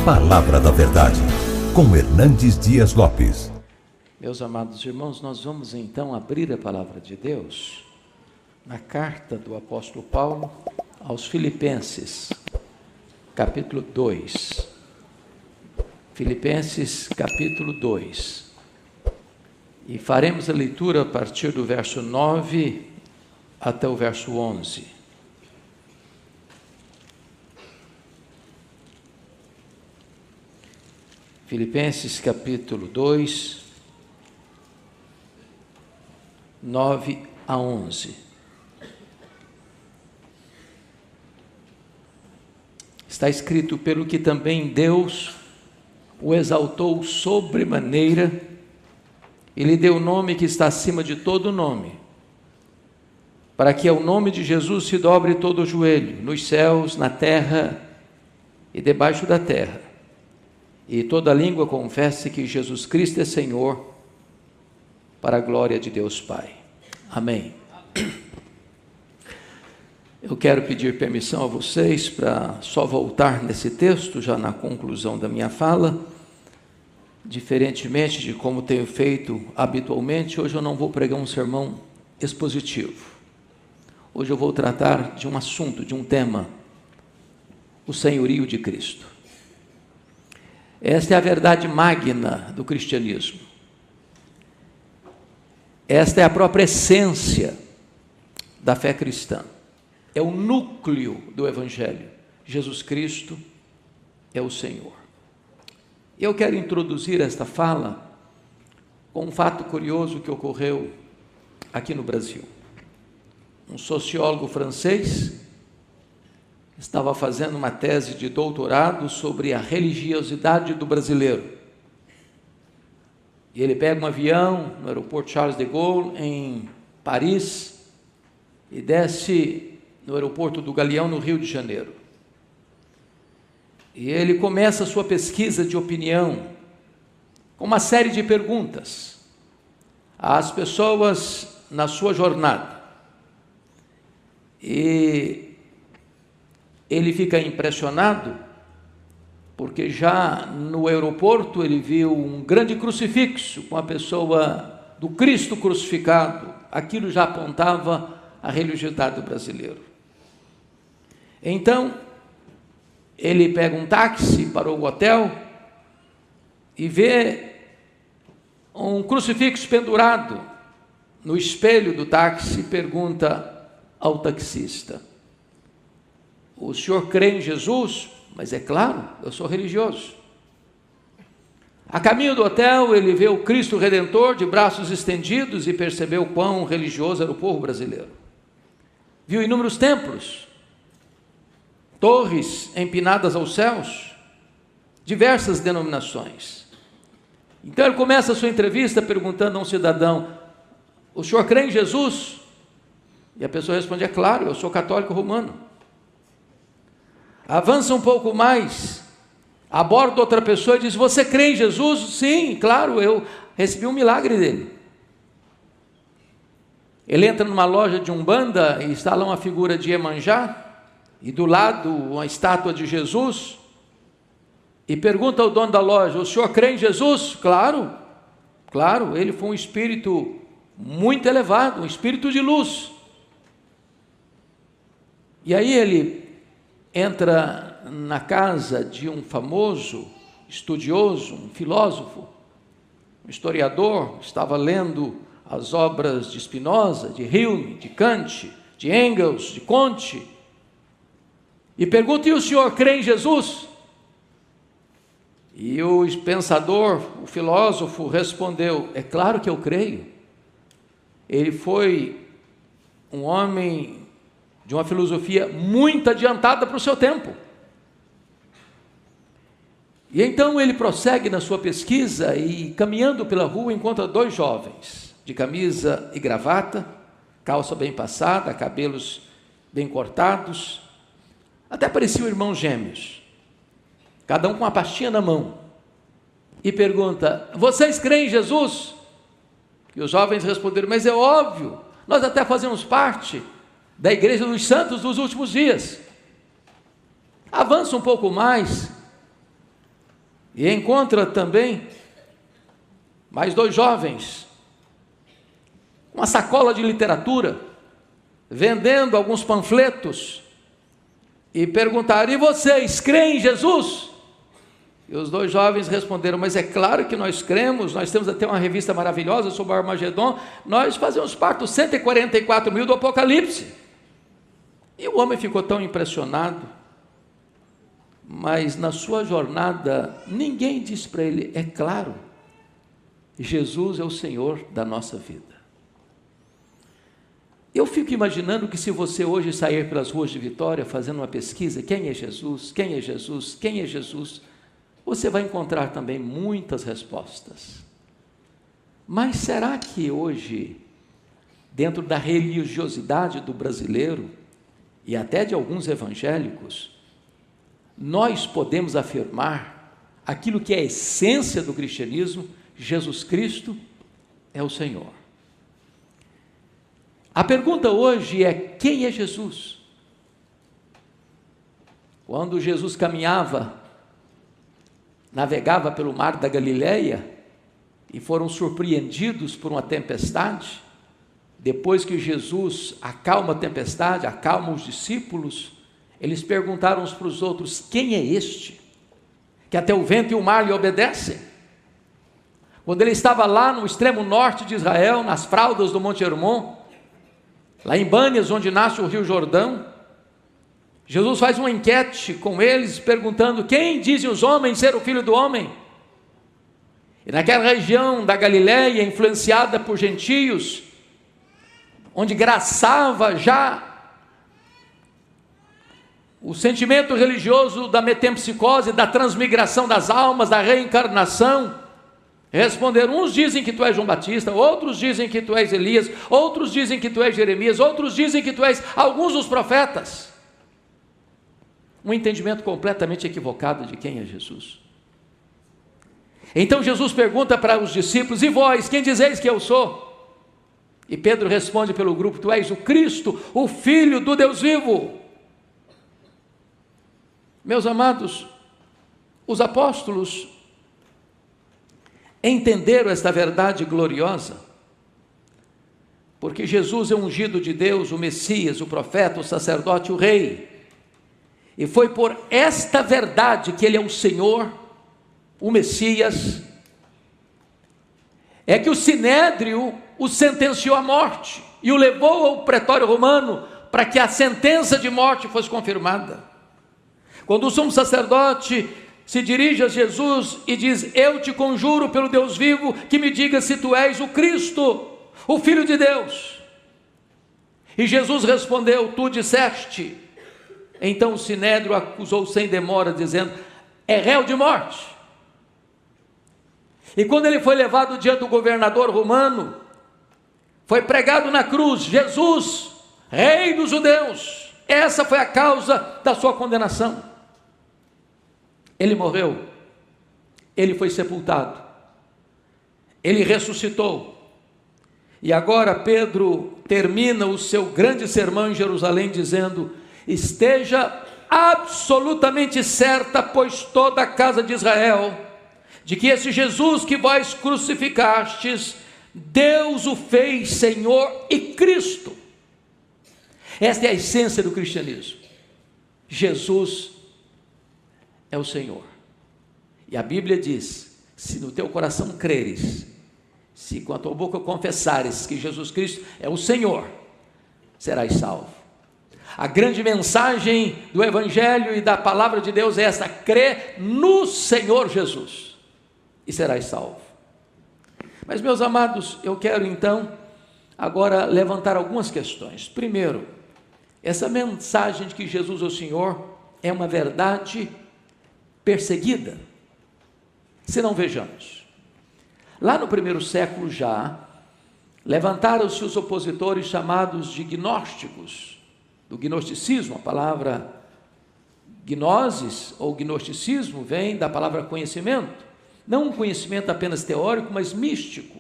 Palavra da Verdade, com Hernandes Dias Lopes. Meus amados irmãos, nós vamos então abrir a Palavra de Deus na carta do apóstolo Paulo aos Filipenses, capítulo 2. Filipenses, capítulo 2. E faremos a leitura a partir do verso 9 até o verso 11. Filipenses capítulo 2, 9 a 11. Está escrito: pelo que também Deus o exaltou sobremaneira, e lhe deu o nome que está acima de todo nome, para que ao nome de Jesus se dobre todo o joelho, nos céus, na terra e debaixo da terra, e toda língua confesse que Jesus Cristo é Senhor, para a glória de Deus Pai. Amém. Eu quero pedir permissão a vocês para só voltar nesse texto, já na conclusão da minha fala. Diferentemente de como tenho feito habitualmente, hoje eu não vou pregar um sermão expositivo. Hoje eu vou tratar de um assunto, de um tema: o senhorio de Cristo. Esta é a verdade magna do cristianismo. Esta é a própria essência da fé cristã. É o núcleo do Evangelho. Jesus Cristo é o Senhor. Eu quero introduzir esta fala com um fato curioso que ocorreu aqui no Brasil. Um sociólogo francês estava fazendo uma tese de doutorado sobre a religiosidade do brasileiro. E ele pega um avião no aeroporto Charles de Gaulle, em Paris, e desce no aeroporto do Galeão, no Rio de Janeiro. E ele começa a sua pesquisa de opinião com uma série de perguntas às pessoas na sua jornada. E ele fica impressionado, porque já no aeroporto ele viu um grande crucifixo com a pessoa do Cristo crucificado. Aquilo já apontava a religiosidade do brasileiro. Então, ele pega um táxi para o hotel e vê um crucifixo pendurado no espelho do táxi e pergunta ao taxista: o senhor crê em Jesus? Mas é claro, eu sou religioso. A caminho do hotel, ele vê o Cristo Redentor de braços estendidos e percebeu quão religioso era o povo brasileiro. Viu inúmeros templos, torres empinadas aos céus, diversas denominações. Então ele começa a sua entrevista perguntando a um cidadão: o senhor crê em Jesus? E a pessoa responde: é claro, eu sou católico romano. Avança um pouco mais, aborda outra pessoa e diz: você crê em Jesus? Sim, claro, eu recebi um milagre dele. Ele entra numa loja de Umbanda e está lá uma figura de Iemanjá, e do lado uma estátua de Jesus, e pergunta ao dono da loja: o senhor crê em Jesus? Claro, claro, ele foi um espírito muito elevado, um espírito de luz. E aí ele entra na casa de um famoso estudioso, um filósofo, um historiador, estava lendo as obras de Spinoza, de Hume, de Kant, de Engels, de Comte, e pergunta: e o senhor crê em Jesus? E o pensador, o filósofo, respondeu: é claro que eu creio. Ele foi um homem de uma filosofia muito adiantada para o seu tempo. E então ele prossegue na sua pesquisa e, caminhando pela rua, encontra dois jovens de camisa e gravata, calça bem passada, cabelos bem cortados, até pareciam irmãos gêmeos, cada um com uma pastinha na mão, e pergunta: vocês creem em Jesus? E os jovens responderam: mas é óbvio, nós até fazemos parte da Igreja dos Santos dos Últimos Dias. Avança um pouco mais, E encontra também mais 2 jovens, uma sacola de literatura, vendendo alguns panfletos, e perguntaram: e vocês creem em Jesus? E os 2 jovens responderam: mas é claro que nós cremos, nós temos até uma revista maravilhosa sobre o Armagedon, nós fazemos parte dos 144.000 do Apocalipse. E o homem ficou tão impressionado, mas na sua jornada, ninguém disse para ele: é claro, Jesus é o Senhor da nossa vida. Eu fico imaginando que se você hoje sair pelas ruas de Vitória fazendo uma pesquisa, quem é Jesus, quem é Jesus, quem é Jesus, você vai encontrar também muitas respostas. Mas será que hoje, dentro da religiosidade do brasileiro, e até de alguns evangélicos, nós podemos afirmar aquilo que é a essência do cristianismo: Jesus Cristo é o Senhor? A pergunta hoje é: quem é Jesus? Quando Jesus caminhava, navegava pelo mar da Galileia e foram surpreendidos por uma tempestade, depois que Jesus acalma a tempestade, acalma os discípulos, eles perguntaram uns para os outros: quem é este, que até o vento e o mar lhe obedecem? Quando ele estava lá no extremo norte de Israel, nas fraldas do Monte Hermon, lá em Bânias, onde nasce o Rio Jordão, Jesus faz uma enquete com eles, perguntando: quem dizem os homens ser o Filho do Homem? E naquela região da Galileia, influenciada por gentios, onde graçava já o sentimento religioso da metempsicose, da transmigração das almas, da reencarnação, responderam: uns dizem que tu és João Batista, outros dizem que tu és Elias, outros dizem que tu és Jeremias, outros dizem que tu és alguns dos profetas. Um entendimento completamente equivocado de quem é Jesus. Então Jesus pergunta para os discípulos: e vós, quem dizeis que eu sou? E Pedro responde pelo grupo: tu és o Cristo, o Filho do Deus vivo. Meus amados, os apóstolos entenderam esta verdade gloriosa, porque Jesus é o ungido de Deus, o Messias, o profeta, o sacerdote, o rei, e foi por esta verdade que ele é o Senhor, o Messias, é que o Sinédrio o sentenciou à morte e o levou ao pretório romano para que a sentença de morte fosse confirmada. Quando o sumo sacerdote se dirige a Jesus e diz: eu te conjuro pelo Deus vivo que me diga se tu és o Cristo, o Filho de Deus. E Jesus respondeu: tu disseste. Então o Sinédrio acusou sem demora, dizendo: é réu de morte. E quando ele foi levado diante do governador romano, foi pregado na cruz: Jesus, rei dos judeus. Essa foi a causa da sua condenação. Ele morreu, ele foi sepultado, ele ressuscitou, e agora Pedro termina o seu grande sermão em Jerusalém dizendo: esteja absolutamente certa, pois toda a casa de Israel, de que esse Jesus que vós crucificastes, Deus o fez Senhor e Cristo. Esta é a essência do cristianismo: Jesus é o Senhor. E a Bíblia diz: se no teu coração creres, se com a tua boca confessares que Jesus Cristo é o Senhor, serás salvo. A grande mensagem do Evangelho e da palavra de Deus é esta: crê no Senhor Jesus e serás salvo. Mas, meus amados, eu quero então agora levantar algumas questões. Primeiro, essa mensagem de que Jesus é o Senhor é uma verdade perseguida. Se não, vejamos. Lá no primeiro século já, levantaram-se os opositores chamados de gnósticos, do gnosticismo. A palavra gnosis ou gnosticismo vem da palavra conhecimento, não um conhecimento apenas teórico, mas místico,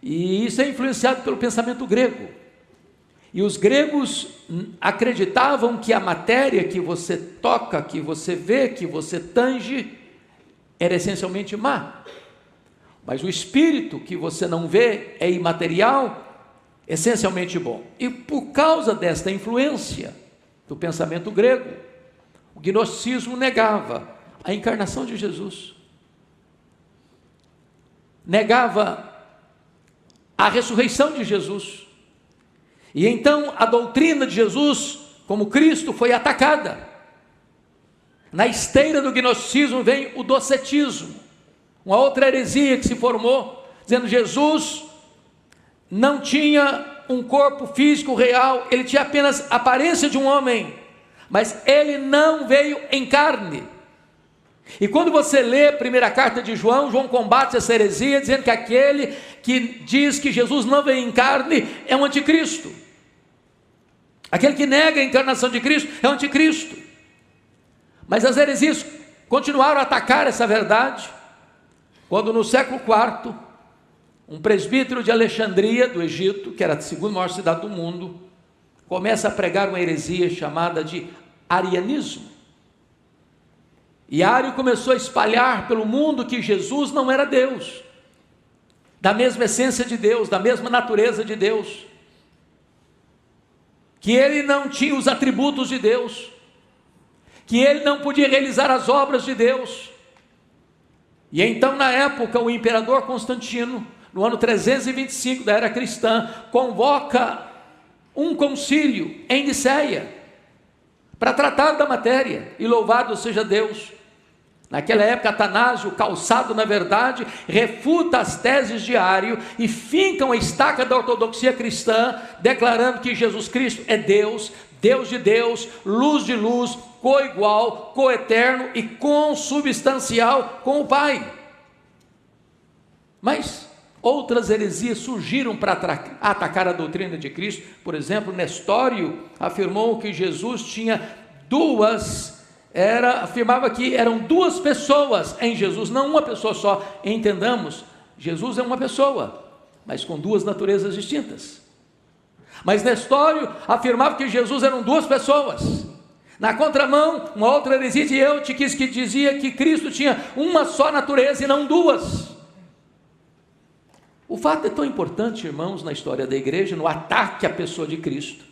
e isso é influenciado pelo pensamento grego. E os gregos acreditavam que a matéria que você toca, que você vê, que você tange, era essencialmente má. Mas o espírito que você não vê é imaterial, essencialmente bom. E por causa desta influência do pensamento grego, o gnosticismo negava a encarnação de Jesus, negava a ressurreição de Jesus. E então a doutrina de Jesus como Cristo foi atacada. Na esteira do gnosticismo vem o docetismo, uma outra heresia que se formou, dizendo que Jesus não tinha um corpo físico real, ele tinha apenas a aparência de um homem, mas ele não veio em carne. E quando você lê a primeira carta de João, João combate essa heresia, dizendo que aquele que diz que Jesus não veio em carne é um anticristo. Aquele que nega a encarnação de Cristo é um anticristo. Mas as heresias continuaram a atacar essa verdade, quando no século IV, um presbítero de Alexandria, do Egito, que era a segunda maior cidade do mundo, começa a pregar uma heresia chamada de arianismo. E Ario começou a espalhar pelo mundo que Jesus não era Deus, da mesma essência de Deus, da mesma natureza de Deus, que ele não tinha os atributos de Deus, que ele não podia realizar as obras de Deus. E então, na época, o imperador Constantino, no ano 325 da era cristã, convoca um concílio em Nicéia para tratar da matéria, e louvado seja Deus. Naquela época, Atanásio, calçado na verdade, refuta as teses de Ario e finca uma estaca da ortodoxia cristã, declarando que Jesus Cristo é Deus, Deus de Deus, luz de luz, coigual, coeterno e consubstancial com o Pai. Mas outras heresias surgiram para atacar a doutrina de Cristo. Por exemplo, Nestório afirmou que Jesus tinha afirmava que eram duas pessoas em Jesus, não uma pessoa só. Entendamos, Jesus é uma pessoa, mas com duas naturezas distintas. Mas Nestório afirmava que Jesus eram duas pessoas. Na contramão, uma outra heresia de Eutiquis, que dizia que Cristo tinha uma só natureza e não duas. O fato é tão importante, irmãos, na história da igreja, no ataque à pessoa de Cristo,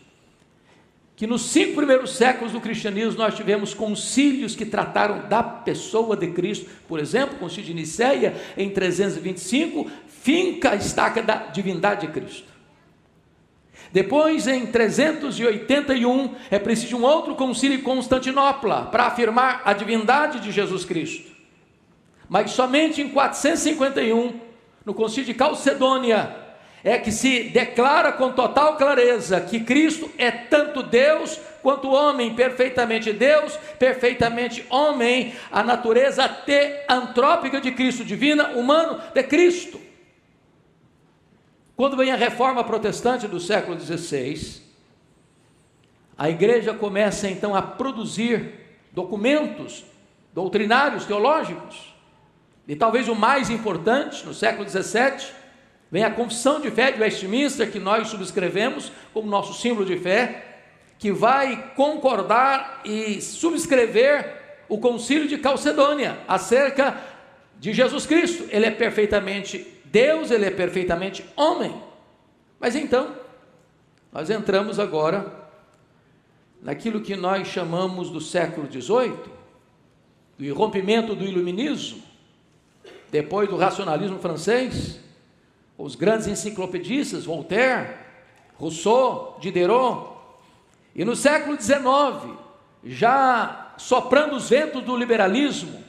que nos 5 primeiros séculos do cristianismo nós tivemos concílios que trataram da pessoa de Cristo. Por exemplo, o concílio de Nicéia, em 325, finca a estaca da divindade de Cristo. Depois, em 381, é preciso um outro concílio em Constantinopla para afirmar a divindade de Jesus Cristo. Mas somente em 451, no concílio de Calcedônia, é que se declara com total clareza que Cristo é tanto Deus quanto homem, perfeitamente Deus, perfeitamente homem, a natureza teantrópica de Cristo, divina, humano de Cristo. Quando vem a reforma protestante do século XVI, a igreja começa então a produzir documentos doutrinários, teológicos, e talvez o mais importante, no século XVII, vem a Confissão de Fé de Westminster, que nós subscrevemos como nosso símbolo de fé, que vai concordar e subscrever o concílio de Calcedônia, acerca de Jesus Cristo. Ele é perfeitamente Deus, ele é perfeitamente homem. Mas então, nós entramos agora naquilo que nós chamamos do século XVIII, do irrompimento do iluminismo, depois do racionalismo francês, os grandes enciclopedistas, Voltaire, Rousseau, Diderot. E no século XIX, já soprando os ventos do liberalismo,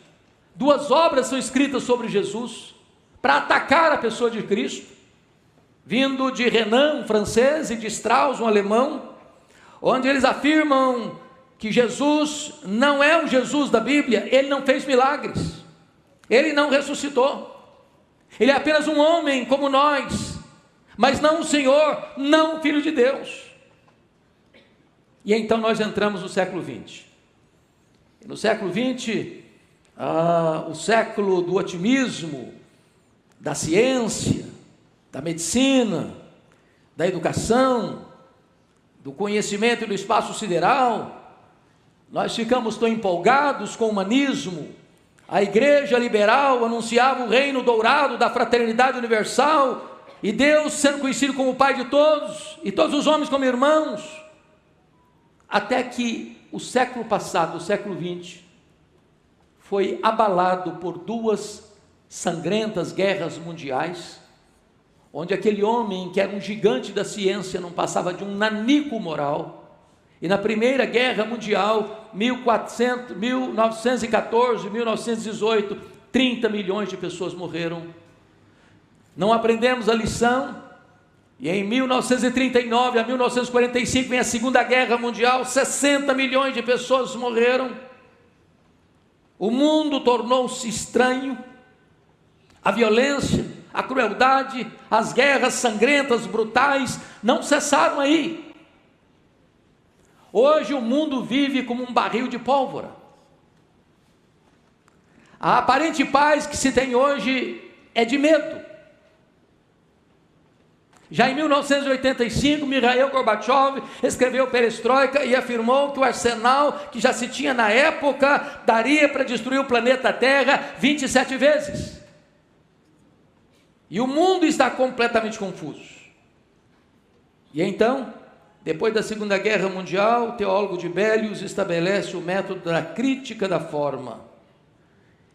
2 obras são escritas sobre Jesus, para atacar a pessoa de Cristo, vindo de Renan, um francês, e de Strauss, um alemão, onde eles afirmam que Jesus não é o Jesus da Bíblia, ele não fez milagres, ele não ressuscitou, ele é apenas um homem como nós, mas não o Senhor, não o Filho de Deus. E então nós entramos no século XX. E no século XX, o século do otimismo, da ciência, da medicina, da educação, do conhecimento e do espaço sideral. Nós ficamos tão empolgados com o humanismo, A igreja liberal anunciava o reino dourado da fraternidade universal, e Deus sendo conhecido como o Pai de todos, e todos os homens como irmãos, até que o século passado, o século XX, foi abalado por duas sangrentas guerras mundiais, onde aquele homem que era um gigante da ciência não passava de um nanico moral. E na Primeira Guerra Mundial, 1914, 1918, 30 milhões de pessoas morreram. Não aprendemos a lição, e em 1939 a 1945 vem a Segunda Guerra Mundial, 60 milhões de pessoas morreram. O mundo tornou-se estranho, a violência, a crueldade, as guerras sangrentas, brutais, não cessaram aí. Hoje o mundo vive como um barril de pólvora. A aparente paz que se tem hoje é de medo. Já em 1985, Mikhail Gorbachev escreveu Perestroika e afirmou que o arsenal que já se tinha na época daria para destruir o planeta Terra 27 vezes. E o mundo está completamente confuso. E então, depois da Segunda Guerra Mundial, o teólogo de Bellius estabelece o método da crítica da forma.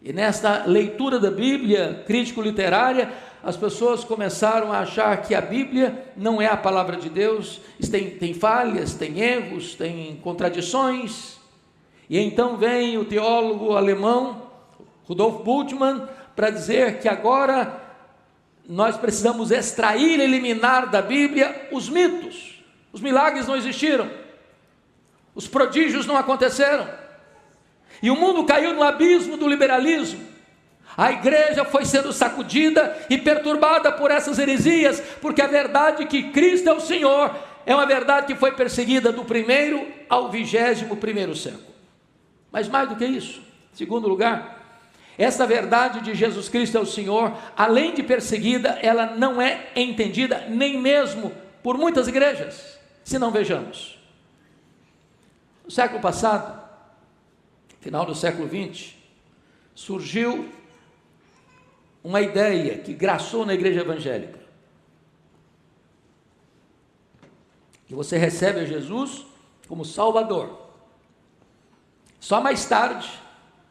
E nesta leitura da Bíblia, crítico-literária, as pessoas começaram a achar que a Bíblia não é a palavra de Deus, tem falhas, tem erros, tem contradições. E então vem o teólogo alemão, Rudolf Bultmann, para dizer que agora nós precisamos extrair, eliminar da Bíblia os mitos. Os milagres não existiram, os prodígios não aconteceram, e o mundo caiu no abismo do liberalismo. A igreja foi sendo sacudida e perturbada por essas heresias, porque a verdade que Cristo é o Senhor é uma verdade que foi perseguida do 1º ao 21º século. Mas mais do que isso, em segundo lugar, essa verdade de Jesus Cristo é o Senhor, além de perseguida, ela não é entendida nem mesmo por muitas igrejas. Se não, vejamos. No século passado, final do século XX, surgiu uma ideia que graçou na igreja evangélica, que você recebe a Jesus como Salvador. Só mais tarde,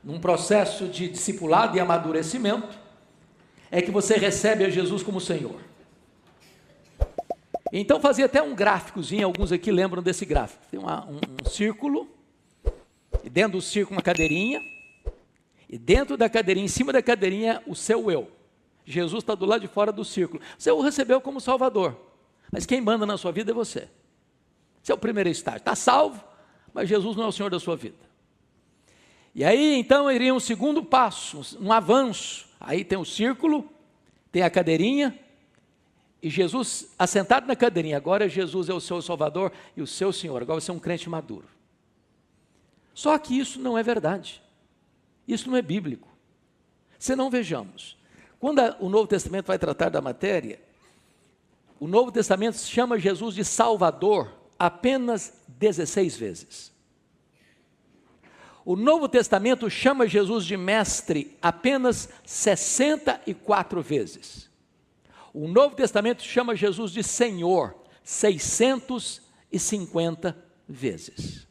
num processo de discipulado e amadurecimento, é que você recebe a Jesus como Senhor. Então fazia até um gráficozinho, alguns aqui lembram desse gráfico. Tem um círculo, e dentro do círculo uma cadeirinha, e dentro da cadeirinha, em cima da cadeirinha, o seu eu. Jesus está do lado de fora do círculo. Você o recebeu como Salvador, mas quem manda na sua vida é você. Esse é o primeiro estágio. Está salvo, mas Jesus não é o Senhor da sua vida. E aí então iria um segundo passo, um avanço. Aí tem o círculo, tem a cadeirinha, e Jesus assentado na cadeirinha. Agora Jesus é o seu Salvador e o seu Senhor. Agora você é um crente maduro. Só que isso não é verdade. Isso não é bíblico. Se não, vejamos. Quando o Novo Testamento vai tratar da matéria, o Novo Testamento chama Jesus de Salvador apenas 16 vezes. O Novo Testamento chama Jesus de Mestre apenas 64 vezes. O Novo Testamento chama Jesus de Senhor 650 vezes.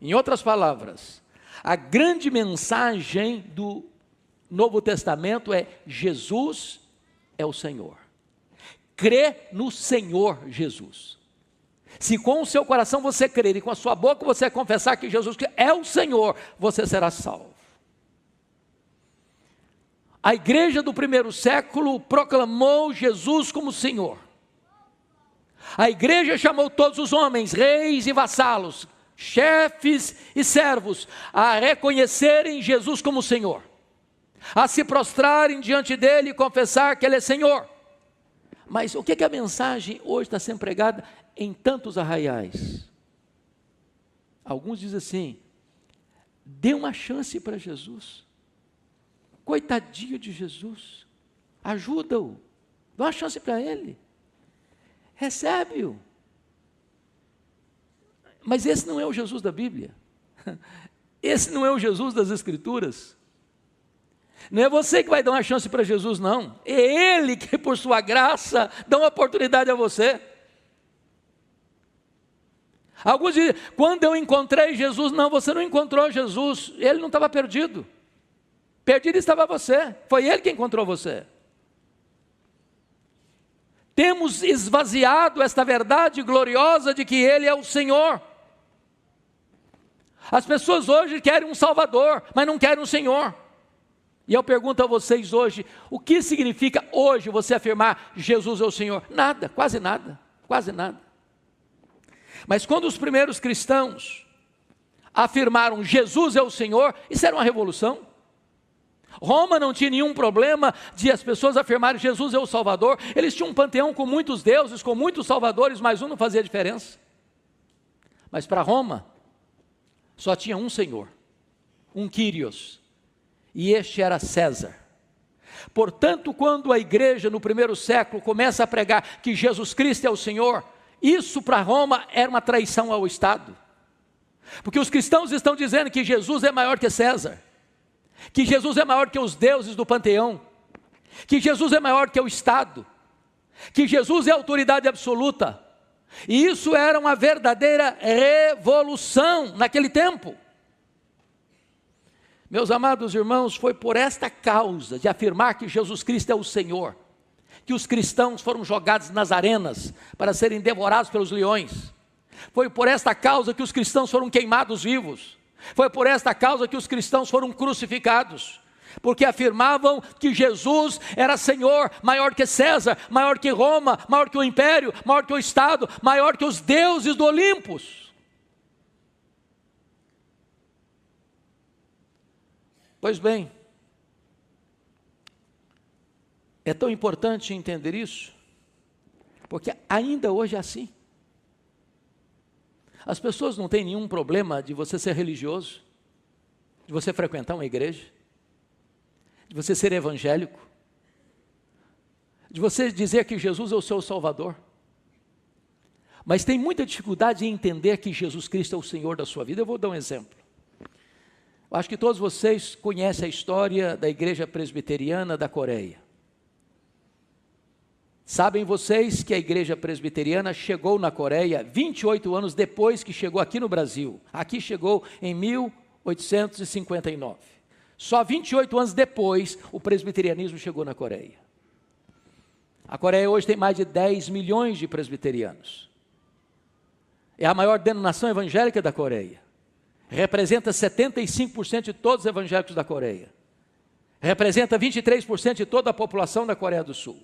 Em outras palavras, a grande mensagem do Novo Testamento é: Jesus é o Senhor. Crê no Senhor Jesus. Se com o seu coração você crer e com a sua boca você confessar que Jesus é o Senhor, você será salvo. A igreja do 1º século proclamou Jesus como Senhor. A igreja chamou todos os homens, reis e vassalos, chefes e servos, a reconhecerem Jesus como Senhor, a se prostrarem diante dele e confessar que ele é Senhor. Mas o que a mensagem hoje está sendo pregada em tantos arraiais? Alguns dizem assim: dê uma chance para Jesus, coitadinho de Jesus, ajuda-o, dá uma chance para ele, recebe-o. Mas esse não é o Jesus da Bíblia. esse não é o Jesus das Escrituras. Não é você que vai dar uma chance para Jesus, não. É Ele que, por sua graça, dá uma oportunidade a você. Alguns dizem, quando eu encontrei Jesus, não, você não encontrou Jesus, Ele não estava perdido. Perdido estava você, foi Ele que encontrou você. Temos esvaziado esta verdade gloriosa de que Ele é o Senhor. As pessoas hoje querem um Salvador, mas não querem um Senhor. E eu pergunto a vocês hoje, o que significa hoje você afirmar Jesus é o Senhor? Nada, quase nada, quase nada. Mas quando os primeiros cristãos afirmaram Jesus é o Senhor, isso era uma revolução. Roma não tinha nenhum problema de as pessoas afirmarem Jesus é o Salvador. Eles tinham um panteão com muitos deuses, com muitos salvadores, mas um não fazia diferença. Mas para Roma, só tinha um Senhor, um Kyrios. E este era César. Portanto, quando a igreja no primeiro século começa a pregar que Jesus Cristo é o Senhor, isso para Roma era uma traição ao Estado. Porque os cristãos estão dizendo que Jesus é maior que César, que Jesus é maior que os deuses do panteão, que Jesus é maior que o Estado, que Jesus é autoridade absoluta. E isso era uma verdadeira revolução naquele tempo. Meus amados irmãos, foi por esta causa de afirmar que Jesus Cristo é o Senhor, que os cristãos foram jogados nas arenas para serem devorados pelos leões. Foi por esta causa que os cristãos foram queimados vivos. Foi por esta causa que os cristãos foram crucificados, porque afirmavam que Jesus era Senhor, maior que César, maior que Roma, maior que o império, maior que o Estado, maior que os deuses do Olympus. Pois bem, é tão importante entender isso, porque ainda hoje é assim. As pessoas não têm nenhum problema de você ser religioso, de você frequentar uma igreja, de você ser evangélico, de você dizer que Jesus é o seu Salvador. Mas tem muita dificuldade em entender que Jesus Cristo é o Senhor da sua vida. Eu vou dar um exemplo. Eu acho que todos vocês conhecem a história da Igreja Presbiteriana da Coreia. Sabem vocês que a Igreja Presbiteriana chegou na Coreia 28 anos depois que chegou aqui no Brasil. Aqui chegou em 1859. Só 28 anos depois o presbiterianismo chegou na Coreia. A Coreia hoje tem mais de 10 milhões de presbiterianos. É a maior denominação evangélica da Coreia. Representa 75% de todos os evangélicos da Coreia. Representa 23% de toda a população da Coreia do Sul.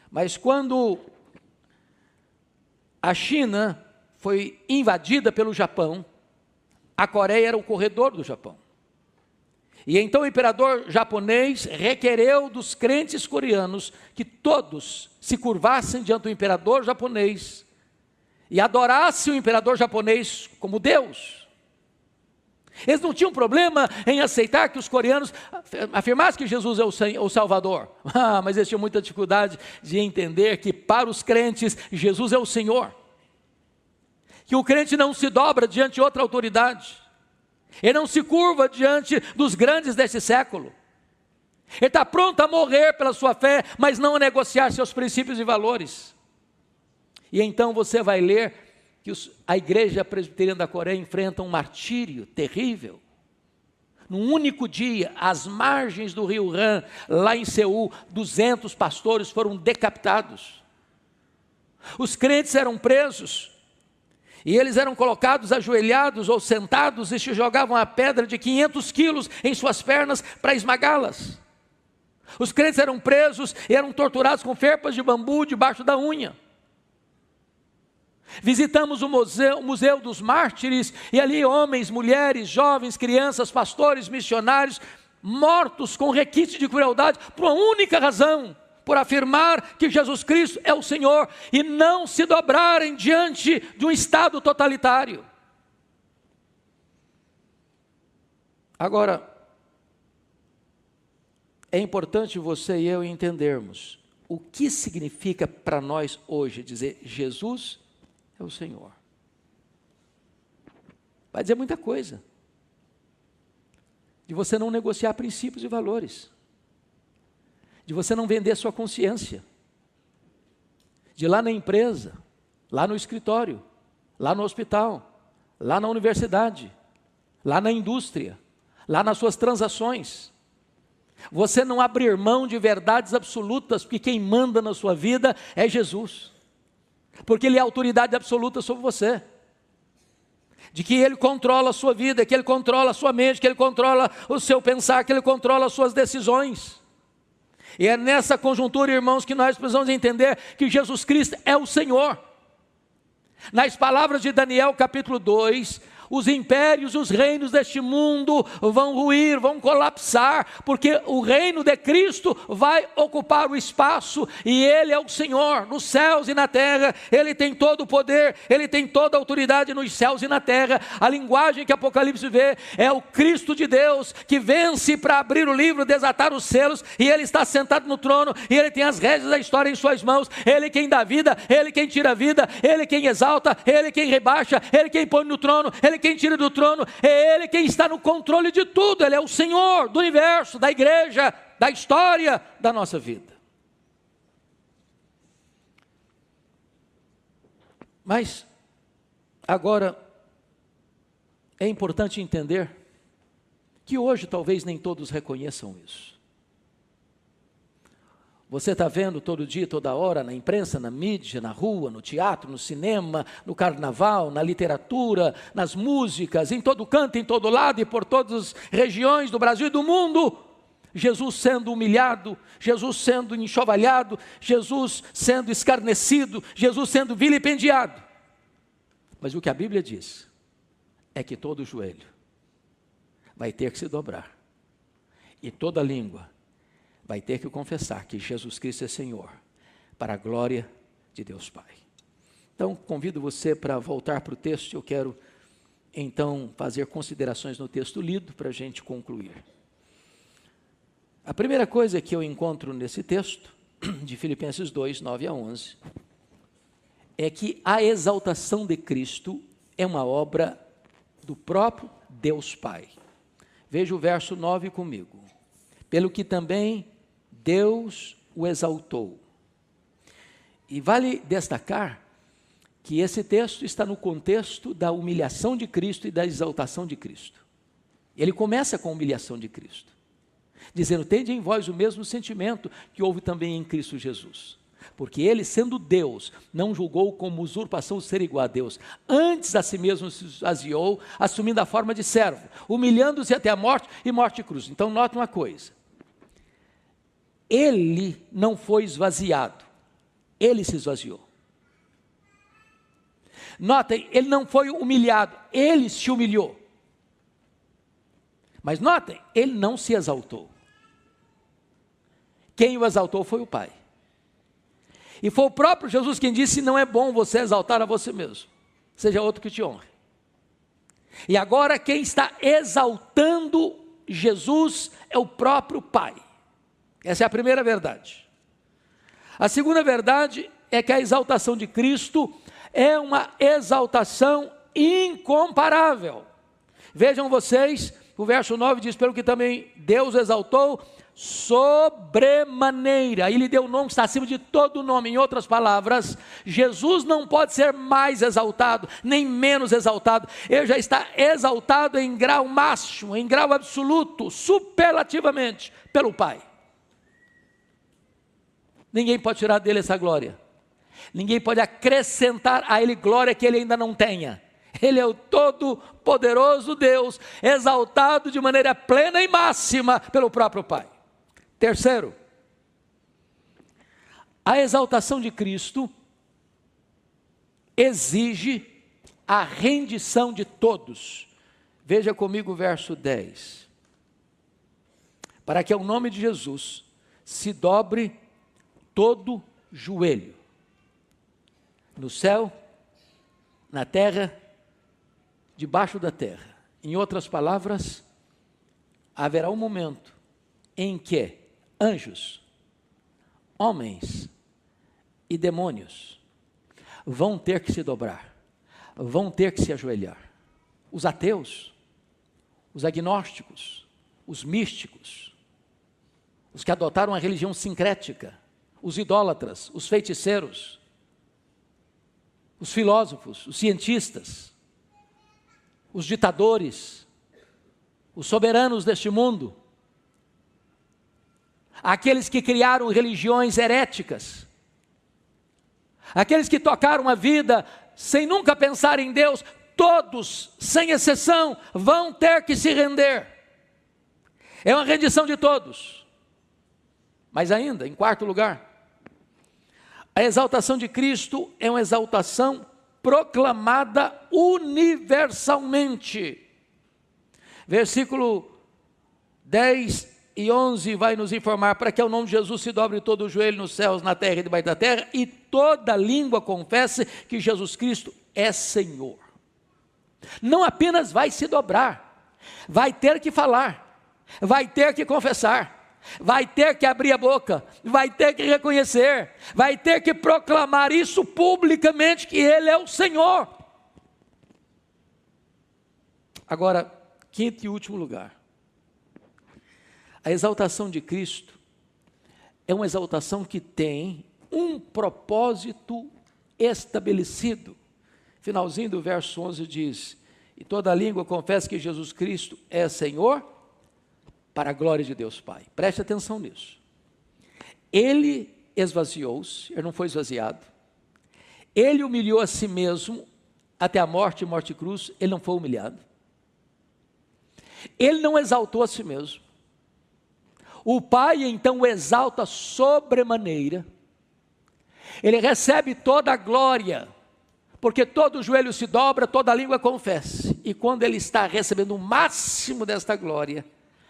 Mas quando a China foi invadida pelo Japão, a Coreia era o corredor do Japão. E então o imperador japonês requereu dos crentes coreanos que todos se curvassem diante do imperador japonês e adorassem o imperador japonês como Deus. Eles não tinham problema em aceitar que os coreanos afirmassem que Jesus é o Salvador. Mas eles tinham muita dificuldade de entender que para os crentes Jesus é o Senhor. Que o crente não se dobra diante de outra autoridade. Ele não se curva diante dos grandes deste século. Ele está pronto a morrer pela sua fé, mas não a negociar seus princípios e valores. E então você vai ler que a Igreja Presbiteriana da Coreia enfrenta um martírio terrível. Num único dia, às margens do rio Han, lá em Seul, 200 pastores foram decapitados. Os crentes eram presos, e eles eram colocados ajoelhados ou sentados e se jogavam a pedra de 500 quilos em suas pernas para esmagá-las. Os crentes eram presos e eram torturados com ferpas de bambu debaixo da unha. Visitamos o Museu dos Mártires, e ali homens, mulheres, jovens, crianças, pastores, missionários, mortos com requinte de crueldade, por uma única razão, por afirmar que Jesus Cristo é o Senhor, e não se dobrarem diante de um Estado totalitário. Agora, é importante você e eu entendermos o que significa para nós hoje dizer Jesus é o Senhor. Vai dizer muita coisa. de você não negociar princípios e valores, de você não vender sua consciência, de ir lá na empresa, lá no escritório, lá no hospital, lá na universidade, lá na indústria, lá nas suas transações, você não abrir mão de verdades absolutas, porque quem manda na sua vida é Jesus, porque Ele é a autoridade absoluta sobre você, de que Ele controla a sua vida, que Ele controla a sua mente, que Ele controla o seu pensar, que Ele controla as suas decisões. E é nessa conjuntura, irmãos, que nós precisamos entender que Jesus Cristo é o Senhor. Nas palavras de Daniel capítulo 2, os impérios, os reinos deste mundo vão ruir, vão colapsar, porque o reino de Cristo vai ocupar o espaço, e Ele é o Senhor, nos céus e na terra. Ele tem todo o poder, Ele tem toda a autoridade nos céus e na terra. A linguagem que Apocalipse vê é o Cristo de Deus, que vence para abrir o livro, desatar os selos, e Ele está sentado no trono, e Ele tem as rédeas da história em suas mãos. Ele quem dá vida, Ele quem tira a vida, Ele quem exalta, Ele quem rebaixa, Ele quem põe no trono, Ele quem tira do trono, é Ele quem está no controle de tudo. Ele é o Senhor do universo, da igreja, da história da nossa vida. Mas agora é importante entender que hoje talvez nem todos reconheçam isso. Você está vendo todo dia, toda hora, na imprensa, na mídia, na rua, no teatro, no cinema, no carnaval, na literatura, nas músicas, em todo canto, em todo lado e por todas as regiões do Brasil e do mundo, Jesus sendo humilhado, Jesus sendo enxovalhado, Jesus sendo escarnecido, Jesus sendo vilipendiado. Mas o que a Bíblia diz é que todo joelho vai ter que se dobrar, e toda língua vai ter que confessar que Jesus Cristo é Senhor, para a glória de Deus Pai. Então, convido você para voltar para o texto. Eu quero, então, fazer considerações no texto lido, para a gente concluir. A primeira coisa que eu encontro nesse texto, de Filipenses 2, 9 a 11, é que a exaltação de Cristo é uma obra do próprio Deus Pai. Veja o verso 9 comigo. Pelo que também Deus o exaltou. E vale destacar que esse texto está no contexto da humilhação de Cristo e da exaltação de Cristo. Ele começa com a humilhação de Cristo, dizendo: tende em vós o mesmo sentimento que houve também em Cristo Jesus. Porque Ele, sendo Deus, não julgou como usurpação ser igual a Deus. Antes a si mesmo se esvaziou, assumindo a forma de servo, humilhando-se até a morte e morte de cruz. Então note uma coisa. Ele não foi esvaziado, Ele se esvaziou. Notem, Ele não foi humilhado, Ele se humilhou. Mas notem, Ele não se exaltou. Quem o exaltou foi o Pai. E foi o próprio Jesus quem disse: não é bom você exaltar a você mesmo, seja outro que te honre. E agora quem está exaltando Jesus é o próprio Pai. Essa é a primeira verdade. A segunda verdade é que a exaltação de Cristo é uma exaltação incomparável. Vejam vocês, o verso 9 diz: pelo que também Deus exaltou sobremaneira, e lhe deu um nome que está acima de todo nome. Em outras palavras, Jesus não pode ser mais exaltado, nem menos exaltado. Ele já está exaltado em grau máximo, em grau absoluto, superlativamente, pelo Pai. Ninguém pode tirar dele essa glória. Ninguém pode acrescentar a ele glória que ele ainda não tenha. Ele é o todo-poderoso Deus, exaltado de maneira plena e máxima pelo próprio Pai. Terceiro, a exaltação de Cristo exige a rendição de todos. Veja comigo o verso 10. Para que ao nome de Jesus se dobre todo joelho, no céu, na terra, debaixo da terra. Em outras palavras, haverá um momento em que anjos, homens e demônios vão ter que se dobrar, vão ter que se ajoelhar. Os ateus, os agnósticos, os místicos, os que adotaram a religião sincrética, os idólatras, os feiticeiros, os filósofos, os cientistas, os ditadores, os soberanos deste mundo, aqueles que criaram religiões heréticas, aqueles que tocaram a vida sem nunca pensar em Deus, todos, sem exceção, vão ter que se render. É uma rendição de todos. Mas ainda, em quarto lugar, a exaltação de Cristo é uma exaltação proclamada universalmente. Versículo 10 e 11 vai nos informar: para que ao nome de Jesus se dobre todo o joelho nos céus, na terra e debaixo da terra, e toda língua confesse que Jesus Cristo é Senhor. Não apenas vai se dobrar, vai ter que falar, vai ter que confessar, vai ter que abrir a boca, vai ter que reconhecer, vai ter que proclamar isso publicamente, que Ele é o Senhor. Agora, quinto e último lugar, a exaltação de Cristo é uma exaltação que tem um propósito estabelecido. Finalzinho do verso 11 diz: e toda língua confessa que Jesus Cristo é Senhor, para a glória de Deus Pai. Preste atenção nisso. Ele esvaziou-se, ele não foi esvaziado. Ele humilhou a si mesmo até a morte e morte de cruz, ele não foi humilhado. Ele não exaltou a si mesmo. O Pai então o exalta sobremaneira. Ele recebe toda a glória, porque todo joelho se dobra, toda língua confesse. E quando ele está recebendo o máximo desta glória,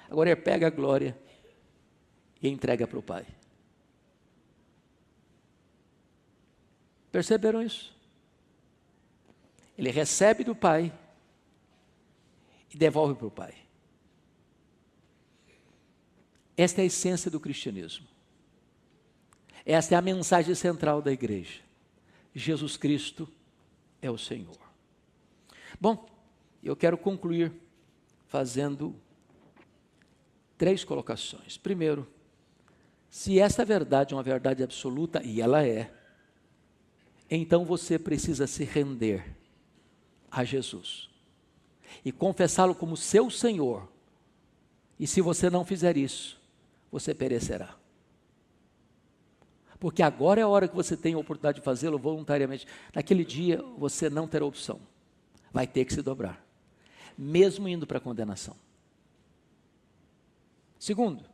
agora ele pega a glória e entrega para o Pai. Perceberam isso? Ele recebe do Pai e devolve para o Pai. Esta é a essência do cristianismo. Esta é a mensagem central da igreja. Jesus Cristo é o Senhor. Bom, eu quero concluir fazendo 3 colocações. Primeiro, se esta verdade é uma verdade absoluta, e ela é, então você precisa se render a Jesus e confessá-lo como seu Senhor. E se você não fizer isso, você perecerá. Porque agora é a hora que você tem a oportunidade de fazê-lo voluntariamente. Naquele dia você não terá opção, vai ter que se dobrar, mesmo indo para a condenação. Segundo,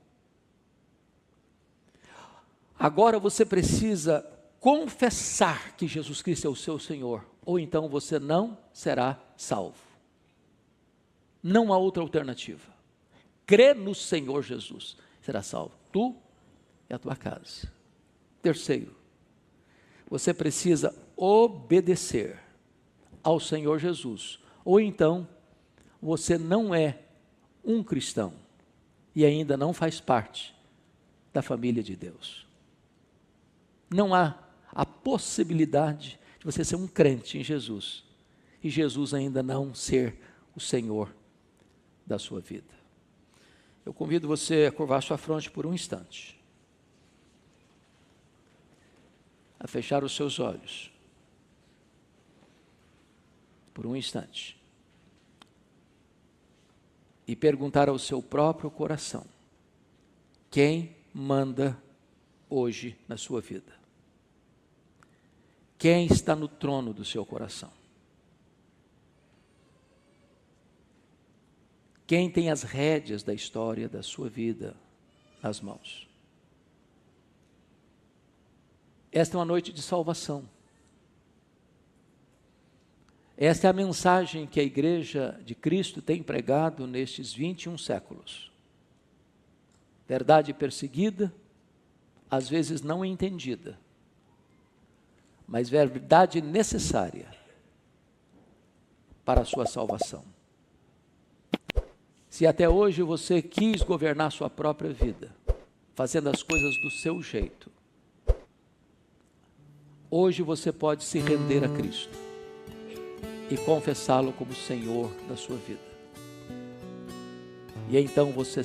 agora você precisa confessar que Jesus Cristo é o seu Senhor, ou então você não será salvo. Não há outra alternativa. Crê no Senhor Jesus, será salvo, tu e a tua casa. Terceiro, você precisa obedecer ao Senhor Jesus, ou então você não é um cristão e ainda não faz parte da família de Deus. Não há a possibilidade de você ser um crente em Jesus e Jesus ainda não ser o Senhor da sua vida. Eu convido você a curvar sua fronte por um instante, a fechar os seus olhos por um instante e perguntar ao seu próprio coração: quem manda hoje na sua vida? Quem está no trono do seu coração? Quem tem as rédeas da história da sua vida nas mãos? Esta é uma noite de salvação. Esta é a mensagem que a Igreja de Cristo tem pregado nestes 21 séculos. Verdade perseguida, às vezes não entendida, mas verdade necessária para a sua salvação. Se até hoje você quis governar sua própria vida, fazendo as coisas do seu jeito, hoje você pode se render a Cristo e confessá-lo como Senhor da sua vida. E então você